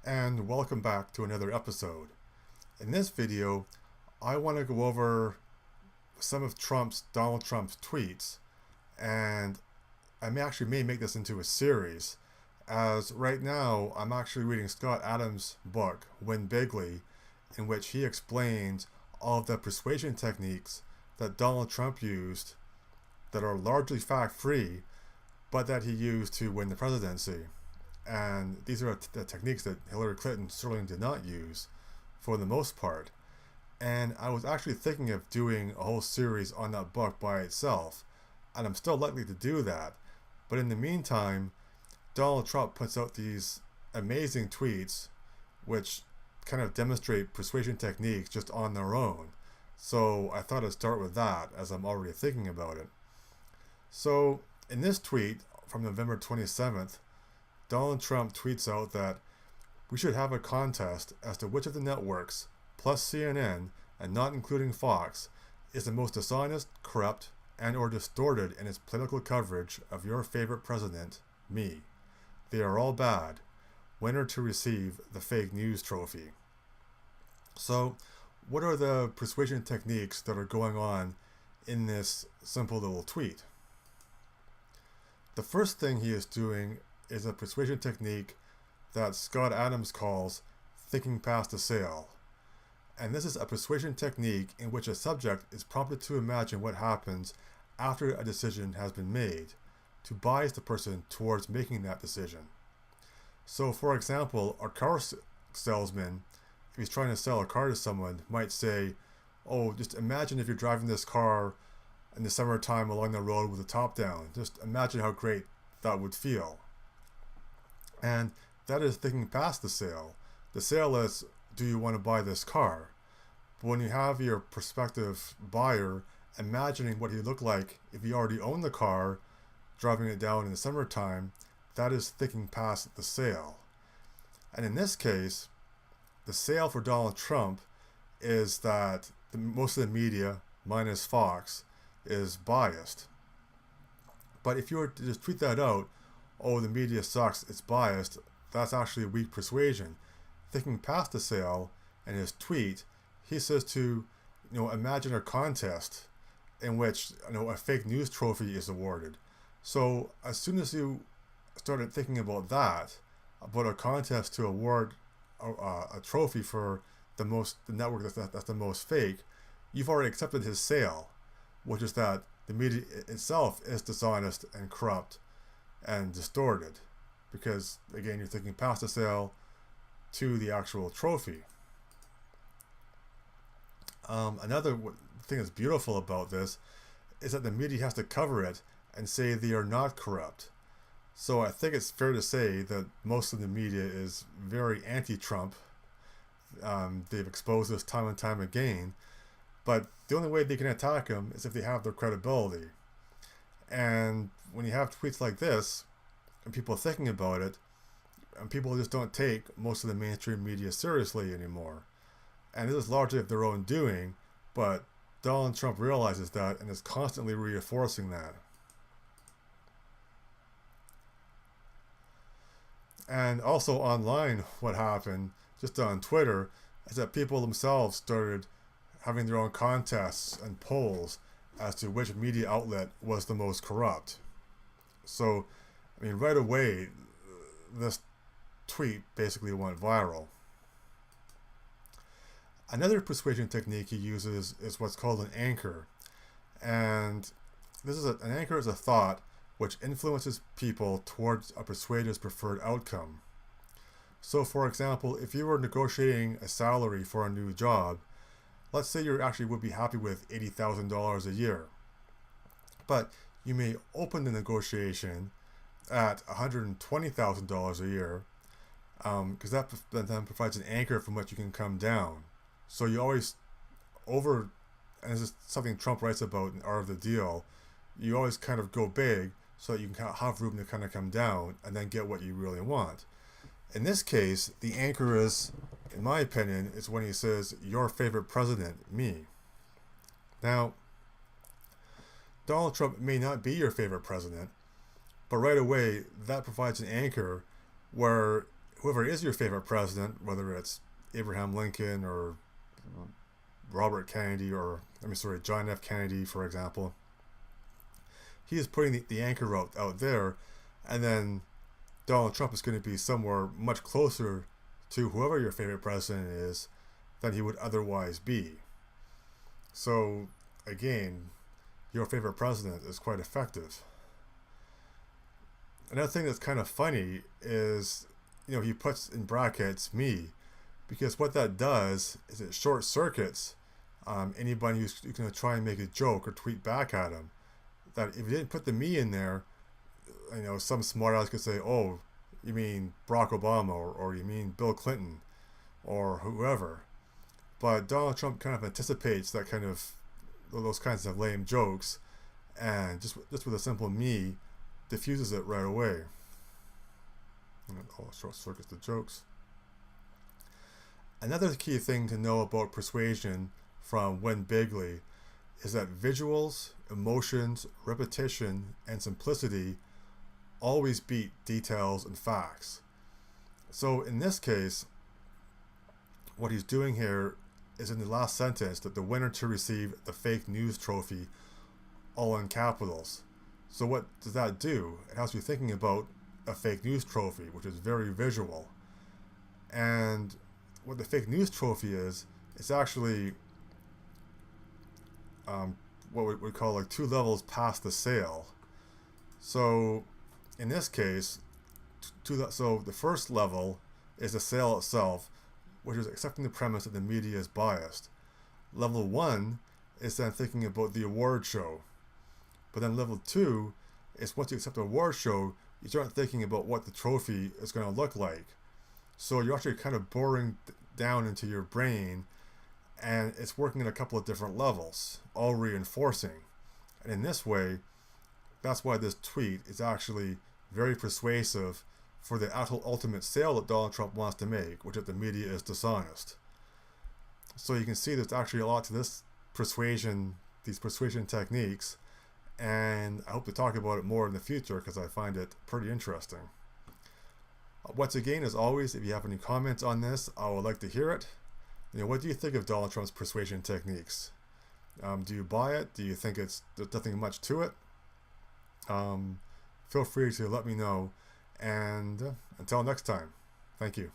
and welcome back to another episode. In this video, I want to go over some of Donald Trump's tweets, and I may make this into a series, as right now I'm actually reading Scott Adams' book, Win Bigly, in which he explains all of the persuasion techniques that Donald Trump used that are largely fact-free, but that he used to win the presidency. And these are the techniques that Hillary Clinton certainly did not use for the most part. And I was actually thinking of doing a whole series on that book by itself, and I'm still likely to do that. But in the meantime, Donald Trump puts out these amazing tweets which kind of demonstrate persuasion techniques just on their own. So I thought I'd start with that, as I'm already thinking about it. So in this tweet from November 27th, Donald Trump tweets out that we should have a contest as to which of the networks, plus CNN, and not including Fox, is the most dishonest, corrupt, and or distorted in its political coverage of your favorite president, me. They are all bad. Winner to receive the fake news trophy. So, what are the persuasion techniques that are going on in this simple little tweet? The first thing he is doing is a persuasion technique that Scott Adams calls thinking past a sale. And this is a persuasion technique in which a subject is prompted to imagine what happens after a decision has been made, to bias the person towards making that decision. So for example, a car salesman, if he's trying to sell a car to someone, might say, oh, just imagine if you're driving this car in the summertime along the road with the top down. Just imagine how great that would feel. And that is thinking past the sale. The sale is, do you want to buy this car? But when you have your prospective buyer imagining what he'd look like if he already owned the car, driving it down in the summertime, that is thinking past the sale. And in this case, the sale for Donald Trump is that most of the media, minus Fox, is biased. But if you were to just tweet that out, oh, the media sucks, it's biased, that's actually weak persuasion. Thinking past the sale, in his tweet, he says to, imagine a contest in which, a fake news trophy is awarded. So as soon as you started thinking about that, about a contest to award a trophy for the network that's the most fake, you've already accepted his sale, which is that the media itself is dishonest and corrupt and distorted, because again you're thinking past the sale to the actual trophy. Another thing that's beautiful about this is that the media has to cover it and say they are not corrupt. So I think it's fair to say that most of the media is very anti-Trump. They've exposed this time and time again, but the only way they can attack him is if they have their credibility. And when you have tweets like this, and people thinking about it, and people just don't take most of the mainstream media seriously anymore. And this is largely of their own doing, but Donald Trump realizes that and is constantly reinforcing that. And also online, what happened, just on Twitter, is that people themselves started having their own contests and polls as to which media outlet was the most corrupt. So, right away, this tweet basically went viral. Another persuasion technique he uses is what's called an anchor. And an anchor is a thought which influences people towards a persuader's preferred outcome. So for example, if you were negotiating a salary for a new job, let's say you actually would be happy with $80,000 a year. But you may open the negotiation at $120,000 a year, because that then provides an anchor from which you can come down. So you always and this is something Trump writes about in Art of the Deal, you always kind of go big so that you can have room to kind of come down and then get what you really want. In this case, the anchor is, in my opinion, is when he says, your favorite president, me. Now, Donald Trump may not be your favorite president, but right away, that provides an anchor where whoever is your favorite president, whether it's Abraham Lincoln or Robert Kennedy, or John F. Kennedy, for example, he is putting the anchor out there, and then Donald Trump is going to be somewhere much closer to whoever your favorite president is than he would otherwise be. So again, your favorite president is quite effective. Another thing that's kind of funny is, he puts in brackets me, because what that does is it short circuits anybody who's going to try and make a joke or tweet back at him. That if you didn't put the me in there, some smart ass could say, oh, you mean Barack Obama, or you mean Bill Clinton, or whoever. But Donald Trump kind of anticipates those kinds of lame jokes, and just with a simple me, diffuses it right away. And it all short circuits the jokes. Another key thing to know about Persuasion from Win Bigly is that visuals, emotions, repetition, and simplicity always beat details and facts. So in this case, what he's doing here is in the last sentence that the winner to receive the fake news trophy, all in capitals. So what does that do? It has you thinking about a fake news trophy, which is very visual. And what the fake news trophy is, it's actually what we call like 2 levels past the sale. So in this case, so the first level is the sale itself, which is accepting the premise that the media is biased. Level 1 is then thinking about the award show. But then level 2 is once you accept the award show, you start thinking about what the trophy is going to look like. So you're actually kind of boring down into your brain, and it's working at a couple of different levels, all reinforcing. And in this way, that's why this tweet is actually very persuasive for the actual ultimate sale that Donald Trump wants to make, which is that the media is dishonest. So you can see there's actually a lot to these persuasion techniques, and I hope to talk about it more in the future because I find it pretty interesting. Once again, as always, if you have any comments on this, I would like to hear it. What do you think of Donald Trump's persuasion techniques? Do you buy it? Do you think there's nothing much to it? Feel free to let me know. And until next time, thank you.